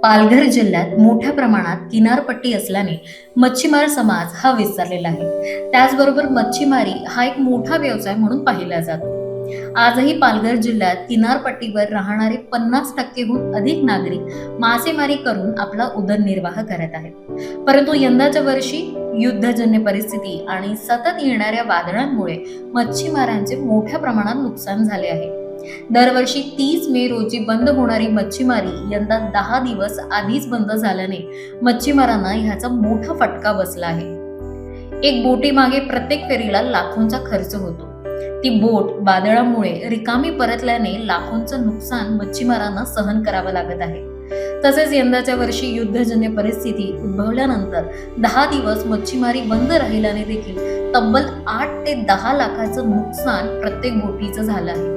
पालघर जिल्ह्यात मोठ्या प्रमाणात किनारपट्टी असल्याने मच्छीमार समाज हा विस्तारलेला आहे. त्याचबरोबर मच्छीमारी हा एक मोठा व्यवसाय म्हणून पाहिला जातो. आजही पालघर जिल्ह्यात किनारपट्टीवर राहणारे 50% अधिक नागरिक मासेमारी करून आपला उदरनिर्वाह करत आहेत. परंतु यंदाच्या वर्षी युद्धजन्य परिस्थिती आणि सतत येणाऱ्या वादळांमुळे मच्छीमारांचे मोठ्या प्रमाणात नुकसान झाले आहे. दरवर्षी 30 मे रोजी बंद होणारी मच्छीमारी यंदा 10 दिवस आधीच बंद झाल्याने मच्छीमारांना ह्याचा मोठा फटका बसला आहे. एक बोटीमागे प्रत्येक फेरीला लाखोंचा खर्च होतो. ती बोट वादळामुळे रिकामी परतल्याने लाखोंचं नुकसान मच्छीमारांना सहन करावं लागत आहे. तसेच यंदाच्या वर्षी युद्धजन्य परिस्थिती उद्भवल्यानंतर 10 दिवस मच्छीमारी बंद राहिल्याने देखील तब्बल 8 ते 10 लाखाचं नुकसान प्रत्येक बोटीचं झालं आहे.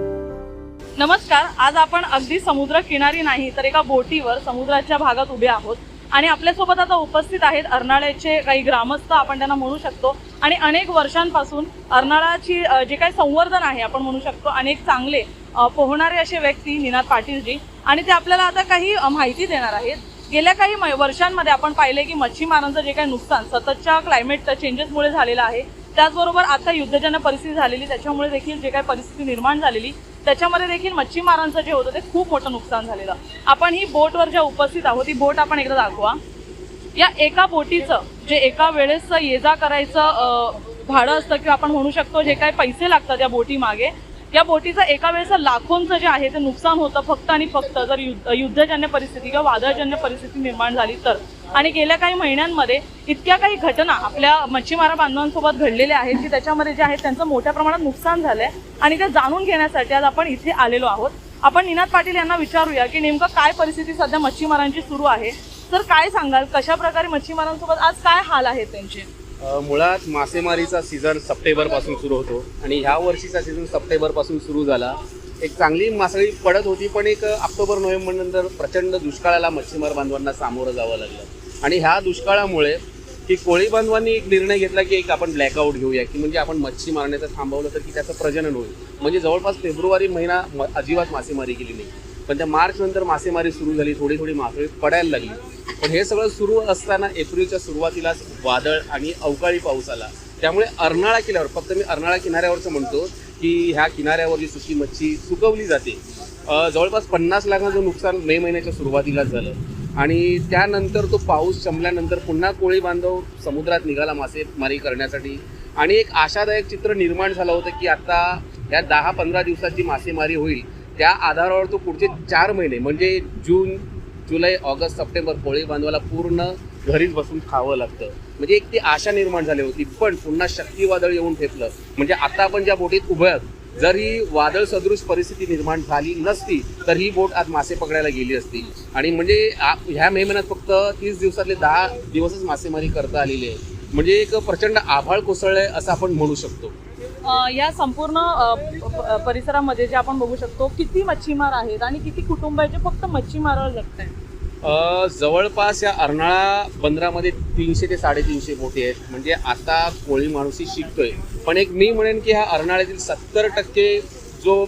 नमस्कार. आज आपण अगदी समुद्र किनारी नाही तर एका बोटीवर समुद्राच्या भागात उभे आहोत आणि आपल्यासोबत आता उपस्थित आहेत अर्नाळ्याचे काही ग्रामस्थ, आपण त्यांना म्हणू शकतो. आणि अनेक वर्षांपासून अर्नाळ्याची जे काही संवर्धन आहे आपण म्हणू शकतो, अनेक चांगले पोहणारे असे व्यक्ती निनाद पाटीलजी, आणि ते आपल्याला आता काही माहिती देणार आहेत. गेल्या काही वर्षांमध्ये आपण पाहिले की मच्छीमारांचं जे काही नुकसान सततच्या क्लायमेट चेंजेसमुळे झालेलं आहे, त्याचबरोबर आता युद्धजन्य परिस्थिती झालेली, त्याच्यामुळे देखील जे काही परिस्थिती निर्माण झालेली त्याच्यामध्ये देखील मच्छीमारांचं जे होतं ते खूप मोठं नुकसान झालेलं. आपण ही बोटवर ज्या उपस्थित आहोत ती बोट आपण एकदा दाखवा. या एका बोटीचं जे एका वेळेस ये जा करायचं भाडं असतं किंवा आपण म्हणू शकतो जे काही पैसे लागतात या बोटी मागे, या बोटीचं एका वेळेस लाखोंचं जे आहे ते नुकसान होतं फक्त आणि फक्त जर युद्धजन्य परिस्थिती किंवा वादळजन्य परिस्थिती निर्माण झाली तर. आणि गेल्या काही महिन्यांमध्ये इतक्या काही घटना आपल्या मच्छीमार बांधवांसोबत घडलेल्या आहेत की त्याच्यामध्ये जे आहे त्यांचं मोठ्या प्रमाणात नुकसान झालंय आणि ते जाणून घेण्यासाठी आज आपण इथे आलेलो आहोत. आपण निनाद पाटील यांना विचारूया की नेमकं काय परिस्थिती सध्या मच्छीमारांची सुरू आहे. तर काय सांगाल, कशा प्रकारे मच्छीमारांसोबत आज काय हाल आहेत त्यांचे? मुळात मासेमारीचा सीझन सप्टेंबरपासून सुरू होतो आणि ह्या वर्षीचा सीझन सप्टेंबरपासून सुरू झाला. एक चांगली मासळी पडत होती, पण एक ऑक्टोबर नोव्हेंबर नंतर प्रचंड दुष्काळाला मच्छीमार बांधवांना सामोरं जावं लागलं. आणि ह्या दुष्काळामुळे की कोळी बांधवांनी एक निर्णय घेतला की एक आपण ब्लॅकआउट घेऊया, की म्हणजे आपण मच्छी मारण्याचं थांबवलं तर की त्याचं प्रजनन होईल. म्हणजे जवळपास फेब्रुवारी महिना अजिबात मासेमारी केली नाही, पण त्या मार्च नंतर मासेमारी सुरू झाली, थोडी थोडी मासळी पडायला लागली. पण हे सगळं सुरू असताना एप्रिलच्या सुरुवातीलाच वादळ आणि अवकाळी पाऊस आला. त्यामुळे अर्नाळा किनाऱ्यावर, फक्त मी अर्नाळा किनाऱ्यावरचं म्हणतो की ह्या किनाऱ्यावर जी सुकी मच्छी सुकवली जाते, जवळपास 50 लाखांचं नुकसान मे महिन्याच्या सुरुवातीलाच झालं. आणि त्यानंतर तो पाऊस संपल्यानंतर पुन्हा कोळी बांधव समुद्रात निघाला मासेमारी करण्यासाठी. आणि एक आशादायक चित्र निर्माण झालं होतं की आता या 10-15 दिवसाची मासेमारी होईल, त्या आधारावर तो पुढचे 4 महिने म्हणजे जून, जुलै, ऑगस्ट, सप्टेंबर कोळी बांधवाला पूर्ण घरीच बसून खावं लागतं. म्हणजे एक ती आशा निर्माण झाली होती. पण पुन्हा चक्रीवादळ येऊन ठेपलं. म्हणजे आता आपण ज्या बोटीत उभ्या आहोत, जर ही वादळ सदृश परिस्थिती निर्माण झाली नसती तर ही बोट आज मासे पकडायला गेली असती. आणि म्हणजे ह्या मे महिन्यात फक्त 30 दिवसातले 10 दिवसच मासेमारी करता आलेली आहे. म्हणजे एक प्रचंड आभाळ कोसळलंय असं आपण म्हणू शकतो. या संपूर्ण परिसरामध्ये जे आपण बघू शकतो किती मच्छीमार आहेत आणि किती कुटुंबाचे फक्त मच्छीमारावर जगत आहेत. जवळपास या अर्नाळा बंदरामध्ये 300 ते 350 बोटी आहेत. म्हणजे आता कोळी माणूसही शिकतोय. पण एक मी म्हणेन की ह्या अर्नाळ्यातील 70% जो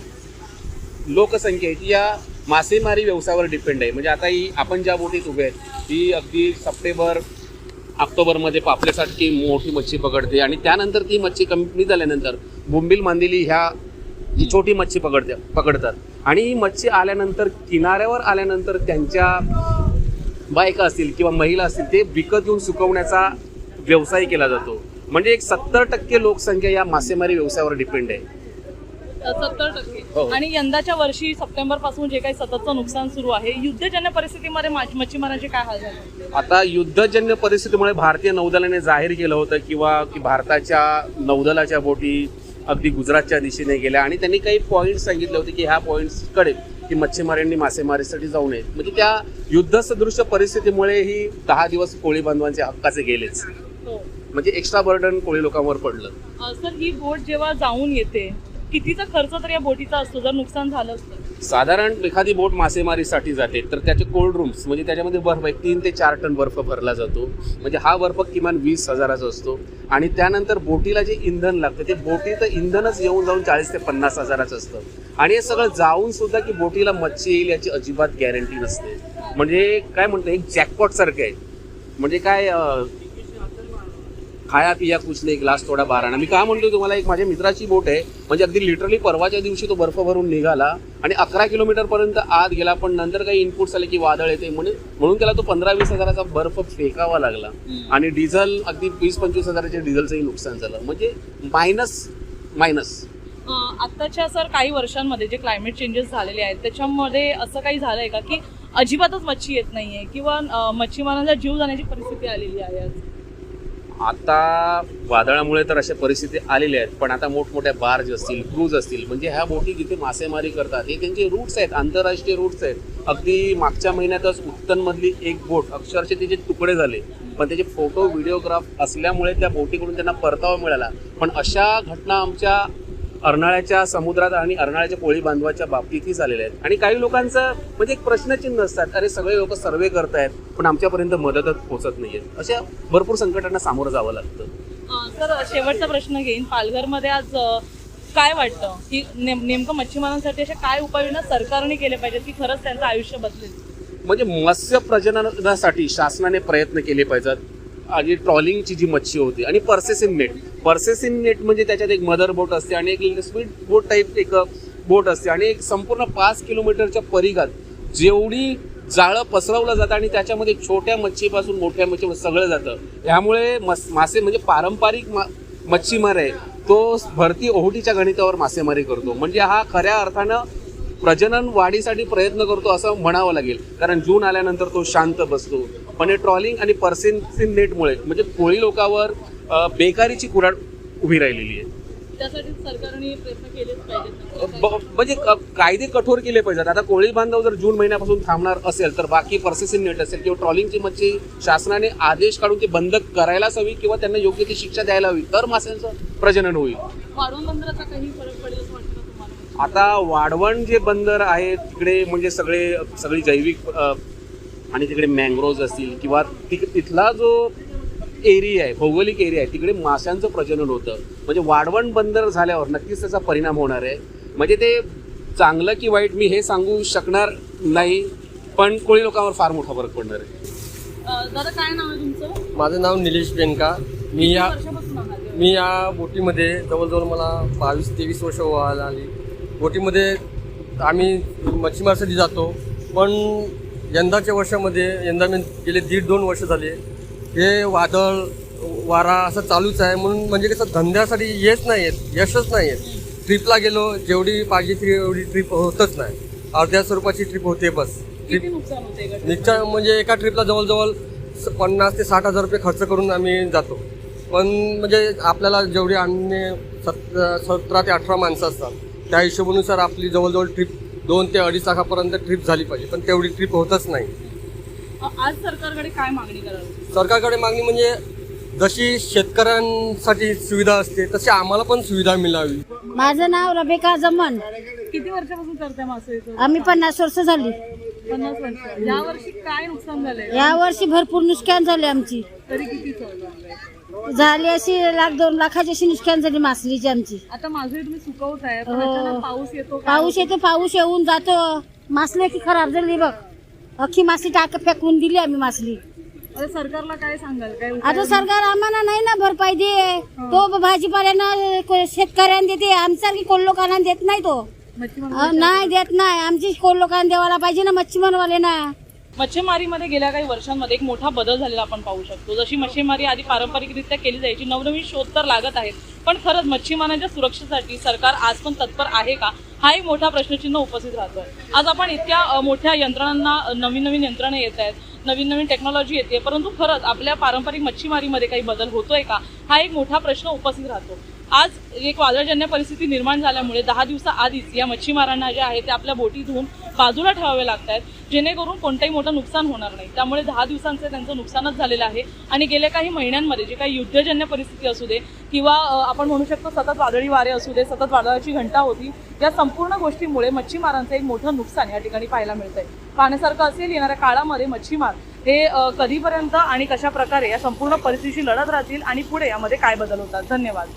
लोकसंख्या आहे ती या मासेमारी व्यवसायावर डिपेंड आहे. म्हणजे आता ही आपण ज्या बोटीत उभे आहेत ती अगदी सप्टेंबर ऑक्टोबरमध्ये पापलेसारखी मोठी मच्छी पकडते आणि त्यानंतर ती मच्छी कमी झाल्यानंतर बोंबील मांदेली ह्या ही छोटी मच्छी पकडतात. आणि ही मच्छी आल्यानंतर किनाऱ्यावर आल्यानंतर त्यांच्या बायका असतील किंवा महिला असतील ते विकत घेऊन सुकवण्याचा व्यवसाय केला जातो. म्हणजे एक 70% लोकसंख्या या मासेमारी व्यवसायावर डिपेंड आहे. 70%. आणि यंदाच्या वर्षी सप्टेंबर पासून जे काही सततचं नुकसान सुरू आहे, युद्धजन्य परिस्थितीमध्ये मच्छीमारांचे काय हाल झाले? आता युद्धजन्य परिस्थितीमुळे भारतीय नौदलाने जाहीर केलं होतं की भारताच्या नौदलाच्या बोटी अगदी गुजरातच्या दिशेने गेल्या आणि त्यांनी काही पॉईंट्स सांगितले होते की ह्या पॉईंट्सकडे की मच्छीमारांनी मासेमारीसाठी जाऊ नयेत. म्हणजे त्या युद्धसदृश परिस्थितीमुळे ही 10 दिवस कोळी बांधवांचे हक्काचे गेलेच. म्हणजे एक्स्ट्रा बर्डन कोळी लोकांवर पडलं. सर, ही बोट जेव्हा जाऊन येते कितीचा खर्च तर या बोटीचा असतो जर नुकसान झालं असतं? साधारण एखादी बोट मासेमारीसाठी जाते तर त्याचे कोल्ड रूम्स म्हणजे त्याच्यामध्ये बर्फ 3 ते 4 टन बर्फ भरला जातो. म्हणजे हा बर्फ किमान 20,000चा असतो. आणि त्यानंतर बोटीला जे इंधन लागतं ते बोटीचं इंधनच येऊन जाऊन 40,000 ते 50,000चं असतं. आणि हे सगळं जाऊन सुद्धा की बोटीला मच्छी येईल याची अजिबात गॅरंटी नसते. म्हणजे काय म्हणतो एक जॅकपॉट सारखं आहे. म्हणजे काय खाया पिया कुछ नाही ग्लास थोडा बाराणा. मी काय म्हणतो तुम्हाला, एक माझ्या मित्राची बोट आहे, म्हणजे अगदी लिटरली परवाच्या दिवशी तो बर्फ भरून निघाला आणि 11 किलोमीटर पर्यंत आत गेला, पण नंतर काही इनपुट्स आले की वादळ येते म्हणून त्याला तो 15-20 हजाराचा बर्फ फेकावा लागला. आणि डिझेल अगदी 20-25 हजाराच्या डिझेलचंही नुकसान झालं. म्हणजे मायनस. आत्ताच्या सर काही वर्षांमध्ये जे क्लायमेट चेंजेस झालेले आहेत त्याच्यामध्ये असं काही झालंय का की अजिबातच मच्छी येत नाहीये किंवा मच्छीमारांचा जीव जाण्याची परिस्थिती आलेली आहे आज? आता वादळामुळे तर अशा परिस्थिती आलेल्या आहेत, पण आता मोठमोठ्या बार्ज असतील, क्रूज असतील, म्हणजे ह्या बोटी जिथे मासेमारी करतात हे त्यांचे रूट्स आहेत, आंतरराष्ट्रीय रूट्स आहेत. अगदी मागच्या महिन्यातच उत्तनमधली एक बोट अक्षरशः तिचे तुकडे झाले, पण त्याचे फोटो व्हिडिओग्राफ असल्यामुळे त्या बोटीकडून त्यांना परतावा मिळाला. पण अशा घटना आमच्या अर्नाळ्याच्या समुद्रात आणि अर्नाळ्याच्या कोळी बांधवाच्या बाबतीतही झालेल्या आहेत. आणि काही लोकांचं म्हणजे एक प्रश्नचिन्ह असतात, अरे सगळे लोक सर्वे करतायत पण आमच्यापर्यंत मदतच पोहोचत नाहीये. अशा भरपूर संकटांना सामोरं जावं लागतं. सर शेवटचा प्रश्न घेईन. पालघरमध्ये आज काय वाटतं की नेमकं मच्छीमारांसाठी अशा काय उपाययोजना सरकारने केल्या पाहिजेत की खरंच त्यांचं आयुष्य बदलेल? म्हणजे मत्स्य प्रजननासाठी शासनाने प्रयत्न केले पाहिजेत. आणि ट्रॉलिंगची जी मच्छी होती आणि पर्सेसिन नेट म्हणजे त्याच्यात एक मदर बोट असते आणि एक स्पीड बोट टाईप एक बोट असते आणि एक संपूर्ण 5 किलोमीटरच्या परिघात जेवढी जाळं पसरवलं जातं आणि त्याच्यामध्ये छोट्या मच्छीपासून मोठ्या मच्छी सगळं जातं. ह्यामुळे मासे म्हणजे पारंपरिक मच्छीमार आहे तो भरती ओहोटीच्या गणितावर मासेमारी करतो. म्हणजे हा खऱ्या अर्थानं प्रजनन वाढीसाठी प्रयत्न करतो असं म्हणावं लागेल, कारण जून आल्यानंतर तो शांत बसतो. पण हे ट्रॉलिंग आणि पर्सेसिन नेटमुळे म्हणजे कोळी लोकांवर बेकारीची कुऱ्हाड उभी राहिलेली आहे. त्यासाठी सरकारने प्रयत्न केलेच पाहिजेत. म्हणजे कायदे कठोर केले पाहिजेत. आता कोळी बांधव जर जून महिन्यापासून थांबणार असेल तर बाकी पर्सेसिन नेट असेल किंवा ट्रॉलिंगची मच्छी शासनाने आदेश काढून ते बंद करायलाच हवी किंवा त्यांना योग्य ती शिक्षा द्यायला हवी, तर माशांचं प्रजनन होईल. वाढवण बंदराचा काही फरक पडेल असं वाटतं तुम्हाला? आता वाढवण जे बंदर आहे तिकडे म्हणजे सगळी जैविक आणि तिकडे मँग्रोव्ज असतील किंवा तिथला जो एरिया आहे, भौगोलिक एरिया आहे, तिकडे माशांचं प्रजनन होतं. म्हणजे वाढवण बंदर झाल्यावर नक्कीच त्याचा परिणाम होणार आहे. म्हणजे ते चांगलं की वाईट मी हे सांगू शकणार नाही, पण कोळी लोकांवर फार मोठा फरक पडणार आहे. दादा काय नाव आहे तुमचं? माझं नाव निलेश बेनका. किती वर्षापासून आहात? मी या बोटीमध्ये जवळजवळ मला 22-23 वर्ष व्हायला आली. बोटीमध्ये आम्ही मच्छीमारासाठी जातो, पण यंदाच्या वर्षामध्ये मी गेले 1.5-2 वर्ष झाले हे वादळ वारा असं चालूच आहे. म्हणून म्हणजे कसं धंद्यासाठी यशच नाही येत. ट्रिपला गेलो जेवढी पाहिजे तेवढी ट्रिप होतच नाही. अर्ध्या स्वरूपाची ट्रिप होते बस. किती नुकसान होते? निश्चय म्हणजे एका ट्रिपला जवळजवळ 50,000 ते 60,000 रुपये खर्च करून आम्ही जातो. पण म्हणजे आपल्याला जेवढी आम्ही 17 ते 18 माणसं असतात त्या हिशोबानुसार आपली जवळजवळ ट्रिप 2 ते 2.5 लाखापर्यंत ट्रिप झाली पाहिजे, पण तेवढी ट्रिप होतच नाही. आज सरकारकडे काय मागणी करावी? सरकारकडे मागणी म्हणजे जशी शेतकऱ्यांसाठी सुविधा असते तशी आम्हाला पण सुविधा मिळावी. माझं नाव रबेका जमन. किती वर्षापासून करताय मासे? आम्ही 50 वर्ष झाली. 50 वर्ष. या वर्षी काय नुकसान झालंय? या वर्षी भरपूर नुकसान झाले आमची. तरी किती झाली अशी 1-2 लाखाची अशी नुकसान झाली मासलीची आमची. आता माझे तुम्ही सुकवताय पण हो. अचानक पाऊस येतो. पाऊस येतो, पाऊस येऊन जातो. मासली की खराब झाली बघ. अख्खी मासली फेकून दिली आम्ही मासली. आता सरकारला काय सांगाल? काय उपाय? आता सरकार आम्हाला नाही ना भरपाई दे. तो भाजीपाल्यांना शेतकऱ्यांना देते, आमच्यासारखी कोण लोकांना देत नाही. तो नाही देत नाही. आमची कोण लोकांना देवाला पाहिजे ना, मच्छीमारवाले ना. मच्छीमारीमध्ये गेल्या काही वर्षांमध्ये एक मोठा बदल झालेला आपण पाहू शकतो. जशी मच्छीमारी आधी पारंपरिकरित्या केली जायची, नवनवीन शोध तर लागत आहेत, पण खरंच मच्छीमारांच्या सुरक्षेसाठी सरकार आज पण तत्पर आहे का, हा एक मोठा प्रश्नचिन्ह उपस्थित राहतोय. आज आपण इतक्या मोठ्या यंत्रणांना नवीन यंत्रणा येत आहेत, नवीन टेक्नॉलॉजी येते, परंतु खरंच आपल्या पारंपरिक मच्छीमारीमध्ये काही बदल होतोय का, हा एक मोठा प्रश्न उपस्थित राहतो. आज एक वादळजन्य परिस्थिती निर्माण झाल्यामुळे 10 दिवसाआधीच या मच्छीमारांना जे आहे ते आपल्या बोटी धुवून बाजूला ठेवावे लागत आहेत, जेणेकरून कोणतंही मोठं नुकसान होणार नाही. त्यामुळे 10 दिवसांचं त्यांचं नुकसानच झालेलं आहे. आणि गेल्या काही महिन्यांमध्ये जे काही युद्धजन्य परिस्थिती असू दे किंवा आपण म्हणू शकतो सतत वादळी वारे असू दे, सतत वादळाची घंटा होती, या संपूर्ण गोष्टीमुळे मच्छीमारांचं एक मोठं नुकसान या ठिकाणी पाहायला मिळतंय. पाहण्यासारखं असेल येणाऱ्या काळामध्ये मच्छीमार हे कधीपर्यंत आणि कशा प्रकारे या संपूर्ण परिस्थितीशी लढत राहतील आणि पुढे यामध्ये काय बदल होतात. धन्यवाद.